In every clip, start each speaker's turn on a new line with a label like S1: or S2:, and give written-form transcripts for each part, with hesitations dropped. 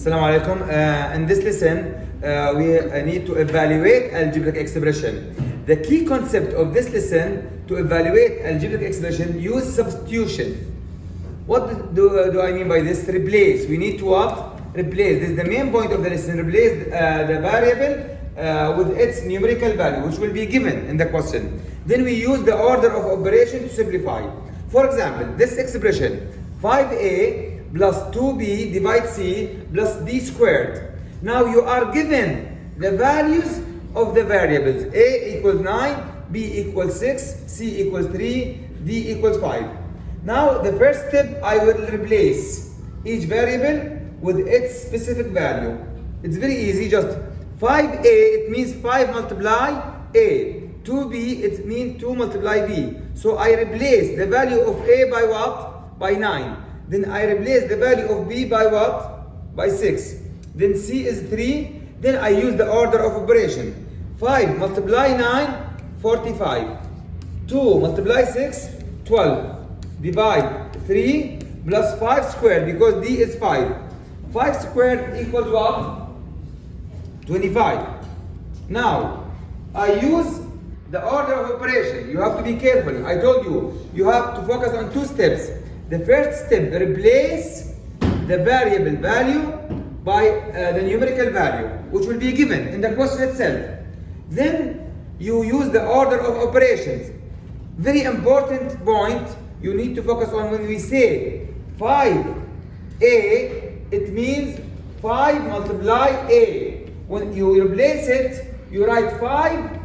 S1: Assalamu alaikum. In this lesson, we need to evaluate algebraic expression. The key concept of this lesson to evaluate algebraic expression, use substitution. What do I mean by this? Replace. We need to what? Replace. This is the main point of the lesson. Replace the variable with its numerical value, which will be given in the question. Then we use the order of operation to simplify. For example, this expression 5a plus 2b divide c plus d squared. Now you are given the values of the variables. A equals 9, b equals 6, c equals 3, d equals 5. Now the first step, I will replace each variable with its specific value. It's very easy, just 5a, it means 5 multiply a. 2b, it means 2 multiply b. So I replace the value of a by what? By 9. Then I replace the value of b by what? By 6. Then c is 3. Then I use the order of operation. 5 multiply 9, 45. 2 multiply 6, 12. Divide 3 plus 5 squared, because d is 5. 5 squared equals what? 25. Now, I use the order of operation. You have to be careful. I told you, you have to focus on two steps. The first step, replace the variable value by the numerical value, which will be given in the question itself. Then you use the order of operations. Very important point you need to focus on when we say 5a, it means 5 multiply a. When you replace it, you write 5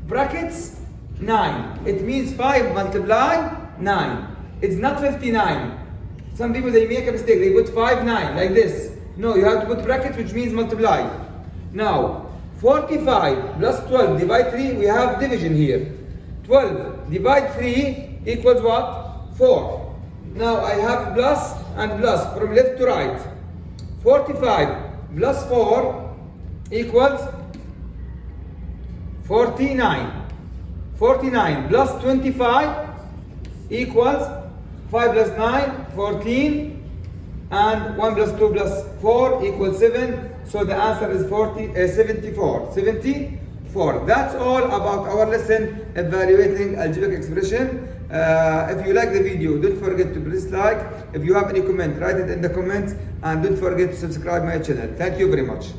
S1: brackets 9. It means 5 multiply 9. It's not 59. Some people, they make a mistake. They put 5, 9 like this. No, you have to put brackets, which means multiply. Now, 45 plus 12 divide 3, we have division here. 12 divide 3 equals what? 4. Now I have plus and plus from left to right. 45 plus 4 equals 49. 49 plus 25 equals 5 plus 9, 14, and 1 plus 2 plus 4 equals 7. So the answer is 74. 74. That's all about our lesson evaluating algebraic expression. If you like the video, don't forget to press like. If you have any comment, write it in the comments, and don't forget to subscribe my channel. Thank you very much.